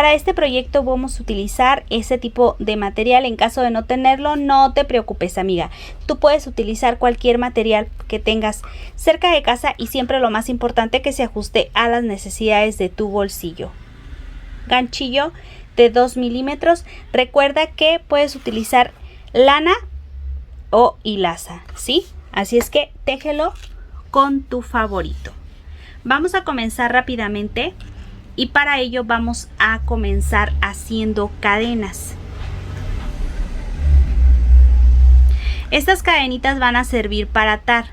Para este proyecto vamos a utilizar ese tipo de material. En caso de no tenerlo, no te preocupes, amiga. Tú puedes utilizar cualquier material que tengas cerca de casa y siempre lo más importante que se ajuste a las necesidades de tu bolsillo. Ganchillo de 2 milímetros. Recuerda que puedes utilizar lana o hilaza, ¿sí? Así es que téjelo con tu favorito. Vamos a comenzar rápidamente. Y para ello vamos a comenzar haciendo cadenas. Estas cadenitas van a servir para atar,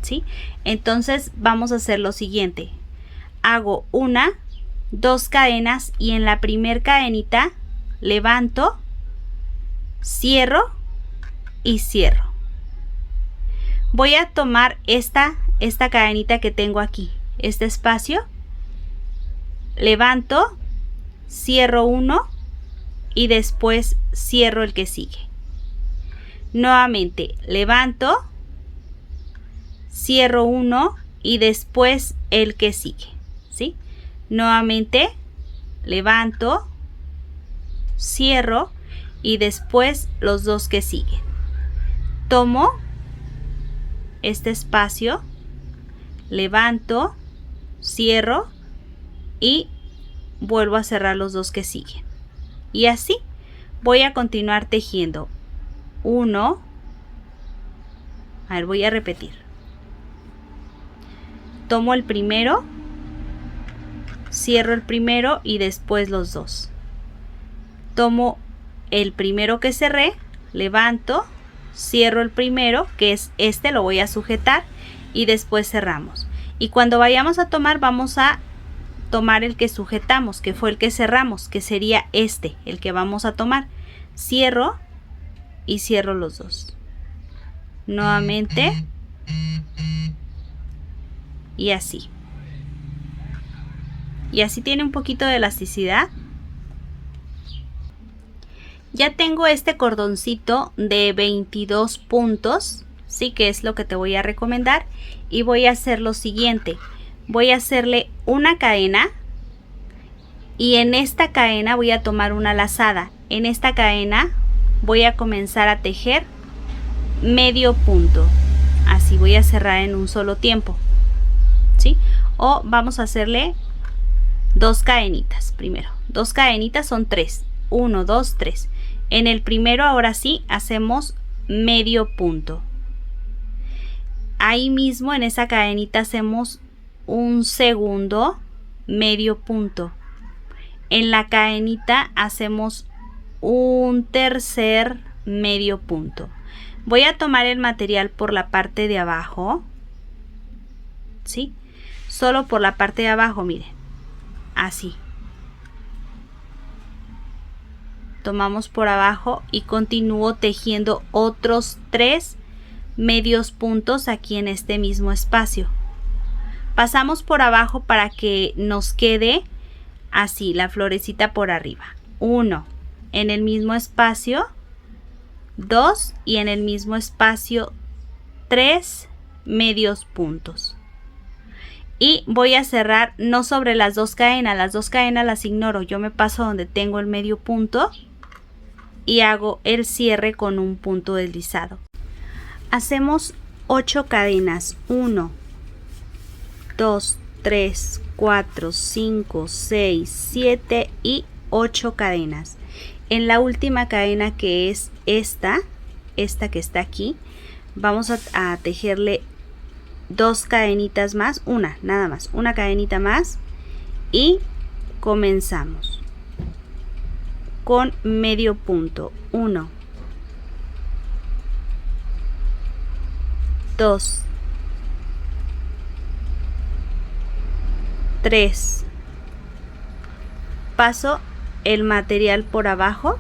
¿sí? Entonces vamos a hacer lo siguiente. Hago 1, 2 cadenas y en la primer cadenita levanto, cierro y cierro. Voy a tomar esta cadenita que tengo aquí, este espacio. Levanto, cierro uno y después cierro el que sigue. Nuevamente levanto, cierro uno y después el que sigue, ¿sí? Nuevamente levanto, cierro y después los dos que siguen. Tomo este espacio, levanto, cierro y vuelvo a cerrar los dos que siguen. Y así voy a continuar tejiendo. 1, a ver, voy a repetir. Tomo el primero, cierro el primero y después los dos. Tomo el primero que cerré, levanto, cierro el primero, que es este, lo voy a sujetar y después cerramos. Y cuando vayamos a tomar, vamos a tomar el que sujetamos, que fue el que cerramos, que sería este, el que vamos a tomar. Cierro y cierro los dos. Nuevamente. Y así. Y así tiene un poquito de elasticidad. Ya tengo este cordoncito de 22 puntos, sí, que es lo que te voy a recomendar. Y voy a hacer lo siguiente. Voy a hacerle una cadena y en esta cadena voy a tomar una lazada. En esta cadena voy a comenzar a tejer medio punto. Así voy a cerrar en un solo tiempo, ¿sí? O vamos a hacerle 2 cadenitas primero. 2 cadenitas son 3. 1, 2, 3. En el primero ahora sí hacemos medio punto. Ahí mismo en esa cadenita hacemos un segundo medio punto. En la cadenita hacemos un tercer medio punto. Voy a tomar el material por la parte de abajo, ¿sí? Solo por la parte de abajo, miren, así. Tomamos por abajo y continúo tejiendo otros 3 medios puntos aquí en este mismo espacio. Pasamos por abajo para que nos quede así la florecita por arriba. 1 en el mismo espacio, 2 y en el mismo espacio 3 medios puntos. Y voy a cerrar no sobre las 2 cadenas, las 2 cadenas las ignoro, yo me paso donde tengo el medio punto y hago el cierre con un punto deslizado. Hacemos 8 cadenas, 1, 2, 3, 4, 5, 6, 7 y 8 cadenas. En la última cadena, que es esta que está aquí, vamos a tejerle 2 cadenitas más, nada más, una cadenita más y comenzamos con medio punto. 1, 2, 3, paso el material por abajo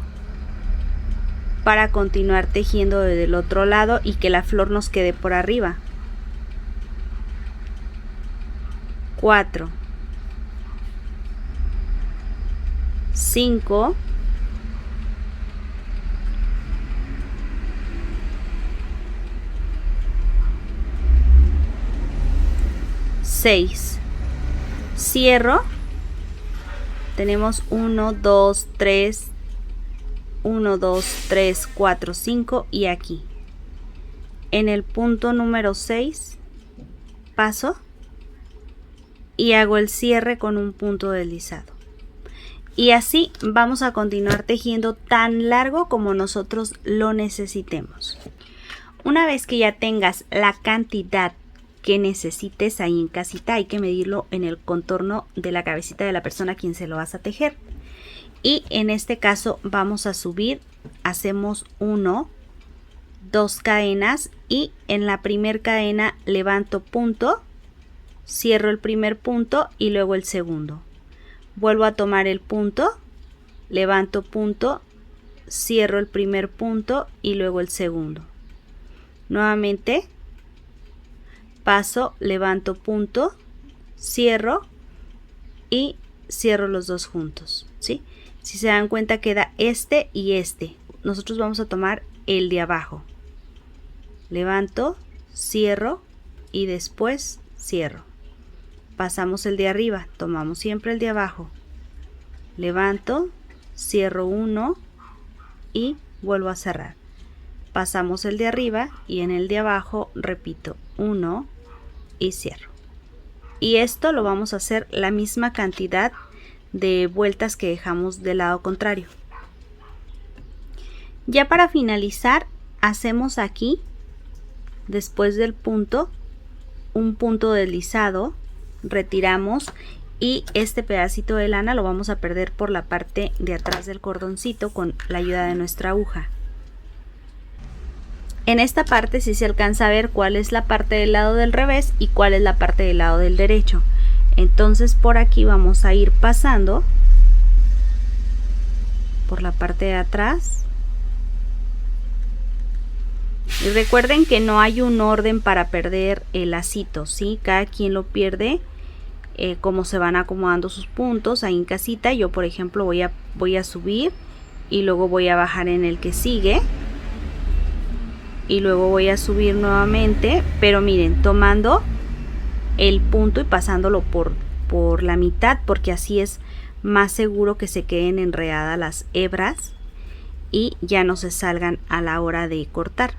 para continuar tejiendo desde el otro lado y que la flor nos quede por arriba. 4, 5, 6, cierro tenemos 1, 2, 3, 1, 2, 3, 4, 5 y aquí. En el punto número 6 paso y hago el cierre con un punto deslizado. Y así vamos a continuar tejiendo tan largo como nosotros lo necesitemos. Una vez que ya tengas la cantidad que necesites ahí en casita, hay que medirlo en el contorno de la cabecita de la persona a quien se lo vas a tejer. Y en este caso vamos a subir, hacemos 1, 2 cadenas y en la primera cadena levanto punto, cierro el primer punto y luego el segundo. Vuelvo a tomar el punto, levanto punto, cierro el primer punto y luego el segundo. Nuevamente paso, levanto punto, cierro y cierro los dos juntos, ¿sí? Si se dan cuenta queda este y este. Nosotros vamos a tomar el de abajo. Levanto, cierro y después cierro. Pasamos el de arriba, tomamos siempre el de abajo. Levanto, cierro uno y vuelvo a cerrar. Pasamos el de arriba y en el de abajo repito 1 y cierro. Y esto lo vamos a hacer la misma cantidad de vueltas que dejamos del lado contrario. Ya para finalizar hacemos aquí, después del punto, un punto deslizado, retiramos y este pedacito de lana lo vamos a perder por la parte de atrás del cordoncito con la ayuda de nuestra aguja. En esta parte sí se alcanza a ver cuál es la parte del lado del revés y cuál es la parte del lado del derecho. Entonces por aquí vamos a ir pasando por la parte de atrás. Y recuerden que no hay un orden para perder el lacito, ¿sí? Cada quien lo pierde como se van acomodando sus puntos ahí en casita. Yo por ejemplo voy a subir y luego voy a bajar en el que sigue. Y luego voy a subir nuevamente, pero miren, tomando el punto y pasándolo por la mitad, porque así es más seguro que se queden enredadas las hebras y ya no se salgan a la hora de cortar.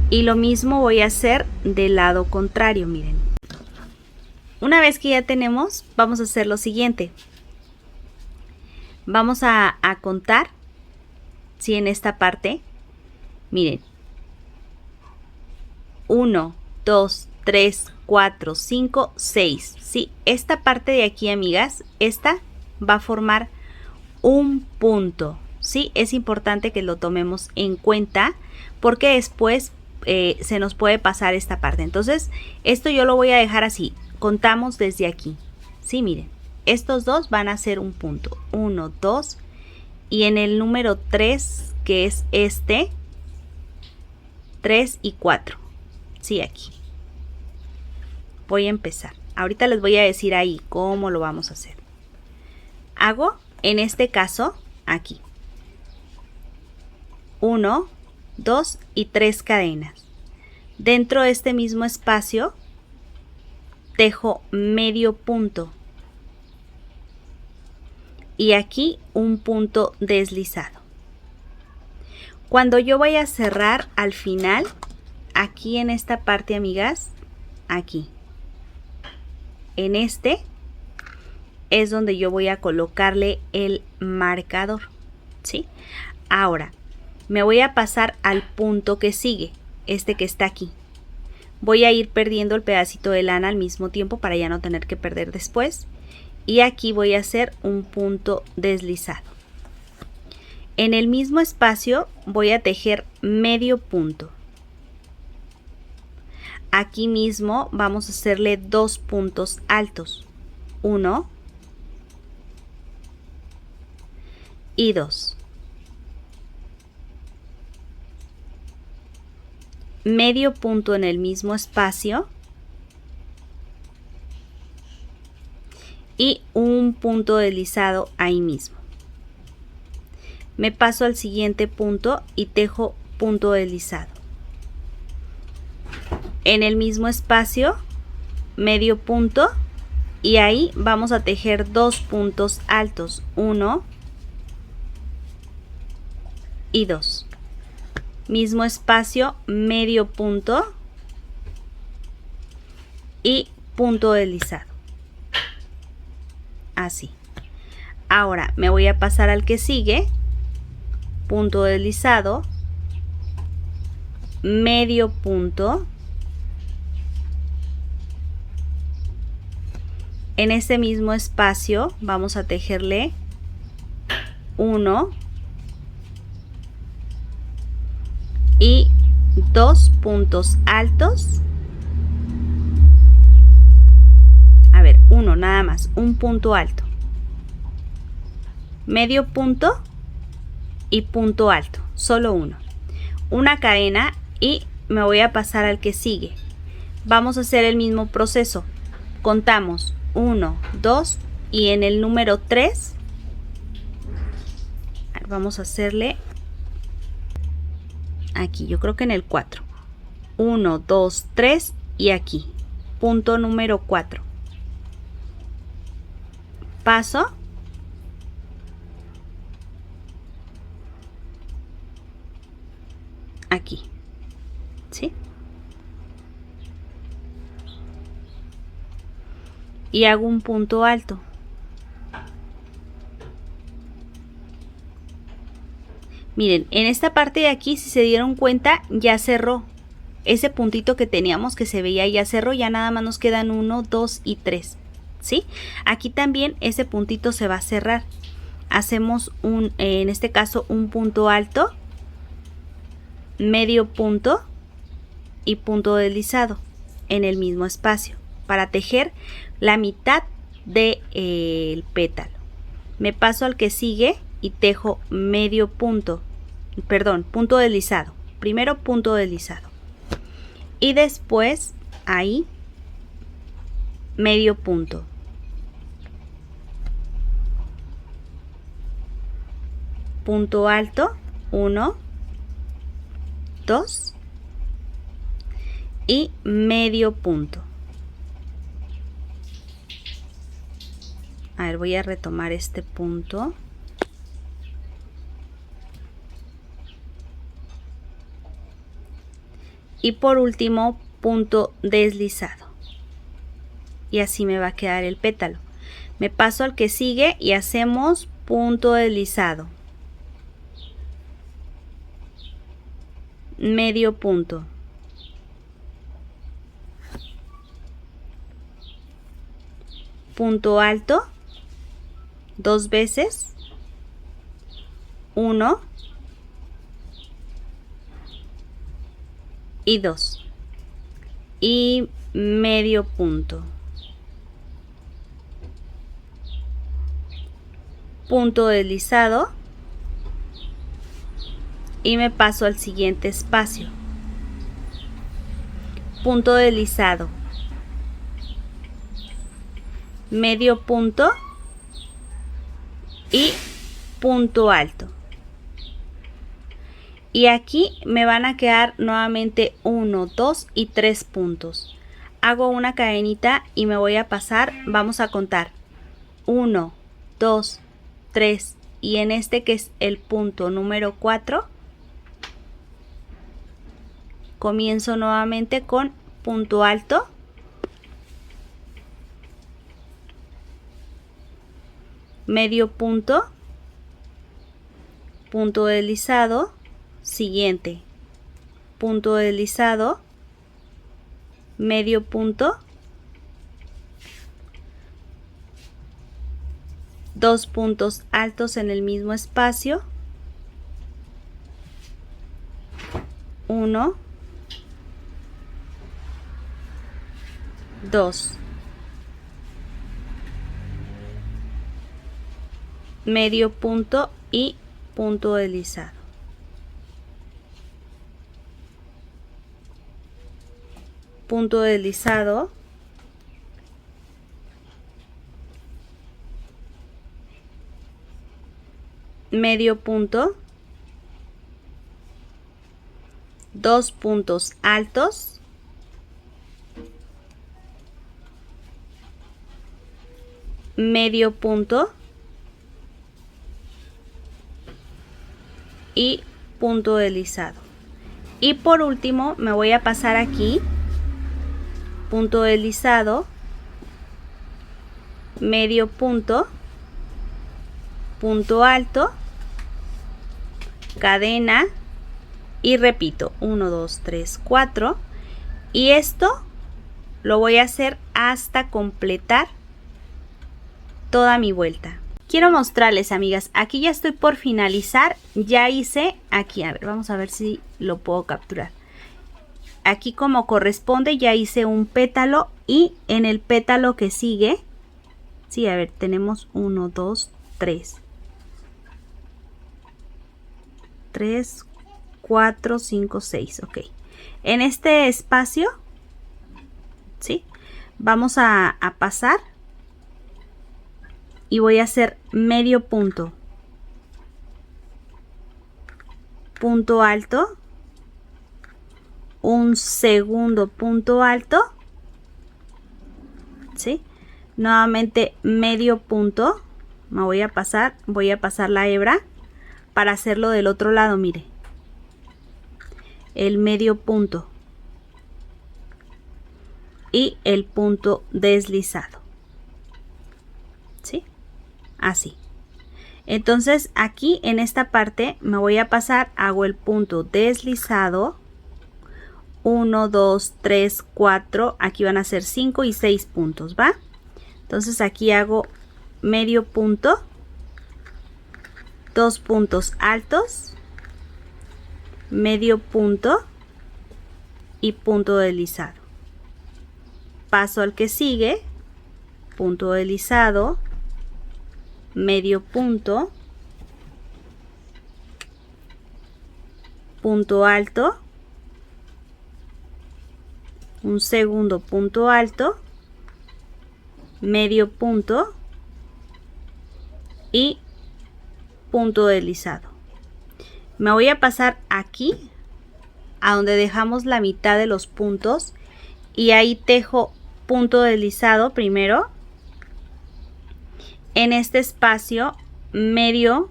Y lo mismo voy a hacer del lado contrario, miren. Una vez que ya tenemos, vamos a hacer lo siguiente. Vamos a contar. Si en esta parte, miren, 1, 2, 3, 4, 5, 6. Sí, esta parte de aquí, amigas, esta va a formar un punto. Sí, es importante que lo tomemos en cuenta porque después se nos puede pasar esta parte. Entonces, esto yo lo voy a dejar así. Contamos desde aquí. Sí, miren, estos dos van a ser un punto. 1, 2 y en el número 3, que es este, 3 y 4. Sí, aquí. Voy a empezar. Ahorita les voy a decir ahí cómo lo vamos a hacer. Hago, en este caso, aquí. 1, 2 y 3 cadenas. Dentro de este mismo espacio, tejo medio punto. Y aquí un punto deslizado. Cuando yo voy a cerrar al final, aquí en esta parte, amigas, aquí, en este es donde yo voy a colocarle el marcador, ¿sí? Ahora, me voy a pasar al punto que sigue, este que está aquí. Voy a ir perdiendo el pedacito de lana al mismo tiempo para ya no tener que perder después. Y aquí voy a hacer un punto deslizado. En el mismo espacio voy a tejer medio punto. Aquí mismo vamos a hacerle 2 puntos altos. 1 y 2. Medio punto en el mismo espacio. Y un punto deslizado ahí mismo. Me paso al siguiente punto y tejo punto deslizado. En el mismo espacio, medio punto y ahí vamos a tejer 2 puntos altos, 1 y 2. Mismo espacio, medio punto y punto deslizado. Así. Ahora me voy a pasar al que sigue, punto deslizado, medio punto. En ese mismo espacio vamos a tejerle 1 y 2 puntos altos. A ver, uno nada más, un punto alto, medio punto y punto alto, solo uno. Una cadena y me voy a pasar al que sigue. Vamos a hacer el mismo proceso. Contamos 1, 2 y en el número 3 vamos a hacerle aquí, yo creo que en el 4. 1, 2, 3 y aquí, punto número 4. Paso. Aquí, ¿sí? Y hago un punto alto. Miren, en esta parte de aquí, si se dieron cuenta, ya cerró. Ese puntito que teníamos que se veía ya cerró, ya nada más nos quedan 1, 2 y 3, ¿sí? Aquí también ese puntito se va a cerrar. Hacemos en este caso un punto alto, medio punto y punto deslizado en el mismo espacio para tejer la mitad del pétalo. Me paso al que sigue y tejo medio punto, perdón, punto deslizado. Primero punto deslizado y después ahí medio punto, punto alto, 1, 2 y medio punto. A ver, voy a retomar este punto. Y por último, punto deslizado. Y así me va a quedar el pétalo. Me paso al que sigue y hacemos punto deslizado. Medio punto. Punto alto. 2 veces. 1 y 2 y medio punto, punto deslizado y me paso al siguiente espacio, punto deslizado, medio punto y punto alto. Y aquí me van a quedar nuevamente 1, 2 y 3 puntos. Hago una cadenita y me voy a pasar, vamos a contar 1, 2, 3 y en este que es el punto número 4, comienzo nuevamente con punto alto, medio punto, punto deslizado, siguiente, punto deslizado, medio punto, 2 puntos altos en el mismo espacio, 1, 2, medio punto y punto deslizado. Punto deslizado, medio punto, 2 puntos altos, medio punto y punto deslizado. Y por último me voy a pasar aquí, punto deslizado, medio punto, punto alto, cadena y repito 1, 2, 3, 4 y esto lo voy a hacer hasta completar toda mi vuelta. Quiero mostrarles, amigas, aquí ya estoy por finalizar, ya hice aquí, a ver, vamos a ver si lo puedo capturar. Aquí como corresponde ya hice un pétalo y en el pétalo que sigue, sí, a ver, tenemos 1, 2, 3. 3, 4, 5, 6, ok. En este espacio, ¿sí? Vamos a pasar y voy a hacer medio punto, punto alto, un segundo punto alto, ¿sí? Nuevamente medio punto, me voy a pasar la hebra para hacerlo del otro lado, mire. El medio punto y el punto deslizado, ¿sí? Así. Entonces aquí en esta parte me voy a pasar, hago el punto deslizado, 1, 2, 3, 4, aquí van a ser 5 y 6 puntos, ¿va? Entonces aquí hago medio punto, 2 puntos altos, medio punto y punto deslizado. Paso al que sigue, punto deslizado, medio punto, punto alto, un segundo punto alto, medio punto y punto deslizado. Me voy a pasar aquí a donde dejamos la mitad de los puntos y ahí tejo punto deslizado primero, en este espacio medio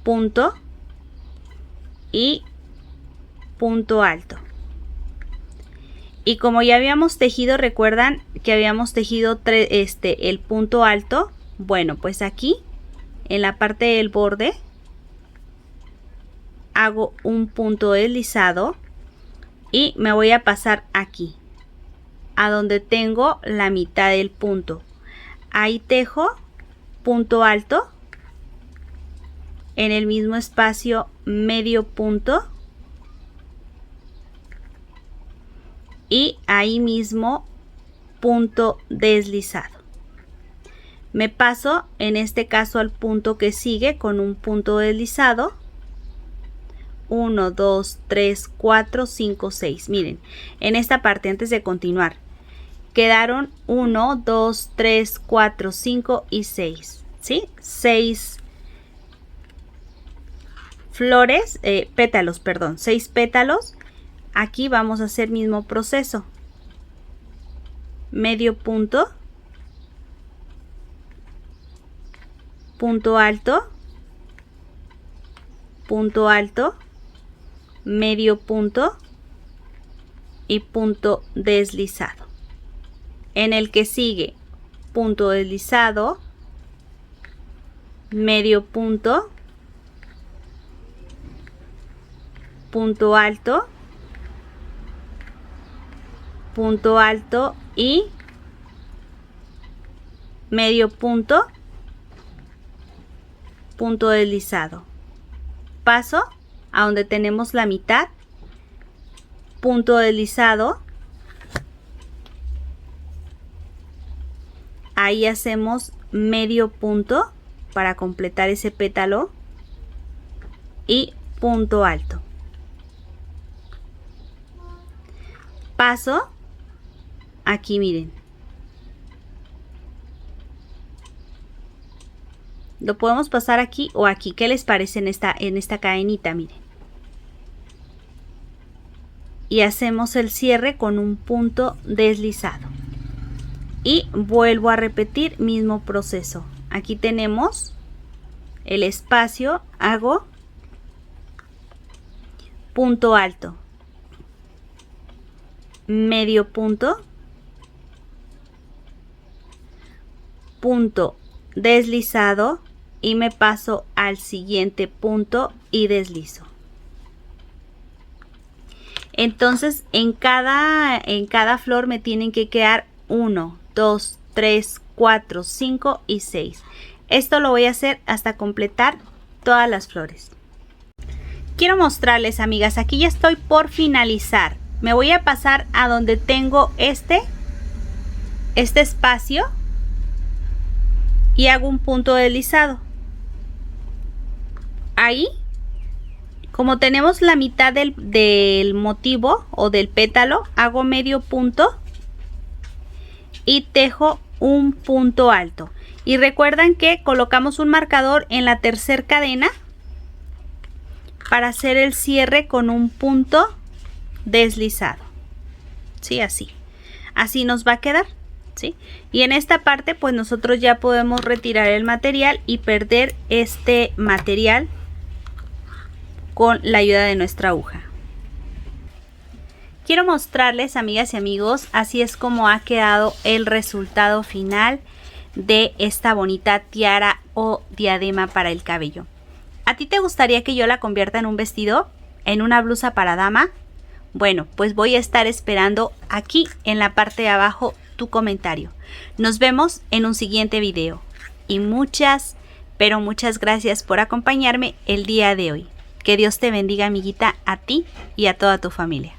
punto y punto alto. Y como ya habíamos tejido, recuerdan que habíamos tejido el punto alto. Bueno, pues aquí en la parte del borde hago un punto deslizado y me voy a pasar aquí a donde tengo la mitad del punto. Ahí tejo punto alto, en el mismo espacio medio punto y ahí mismo punto deslizado. Me paso en este caso al punto que sigue con un punto deslizado, 1, 2, 3, 4, 5, 6. Miren, en esta parte antes de continuar quedaron 1, 2, 3, 4, 5 y 6, ¿sí? 6 flores, pétalos, perdón, 6 pétalos. Aquí vamos a hacer mismo proceso, medio punto, punto alto, medio punto y punto deslizado. En el que sigue punto deslizado, medio punto, punto alto y medio punto, punto deslizado. Paso a donde tenemos la mitad, punto deslizado, ahí hacemos medio punto para completar ese pétalo y punto alto. Paso aquí, miren, lo podemos pasar aquí o aquí. ¿Qué les parece en esta cadenita? Miren, y hacemos el cierre con un punto deslizado. y vuelvo a repetir mismo proceso. Aquí tenemos el espacio, hago punto alto, medio punto, punto deslizado y me paso al siguiente punto y deslizo. Entonces en cada flor me tienen que quedar 1, 2, 3, 4, 5 y 6. Esto lo voy a hacer hasta completar todas las flores. Quiero mostrarles, amigas, aquí ya estoy por finalizar. Me voy a pasar a donde tengo este espacio y hago un punto deslizado. Ahí, como tenemos la mitad del motivo o del pétalo, hago medio punto y tejo un punto alto. Y recuerdan que colocamos un marcador en la tercera cadena para hacer el cierre con un punto deslizado. Sí, así nos va a quedar. ¿Sí? Y en esta parte pues nosotros ya podemos retirar el material y perder este material con la ayuda de nuestra aguja. Quiero mostrarles, amigas y amigos, así es como ha quedado el resultado final de esta bonita tiara o diadema para el cabello. ¿A ti te gustaría que yo la convierta en un vestido? ¿En una blusa para dama? Bueno, pues voy a estar esperando aquí en la parte de abajo tu comentario. Nos vemos en un siguiente video y muchas, pero muchas gracias por acompañarme el día de hoy. Que Dios te bendiga, amiguita, a ti y a toda tu familia.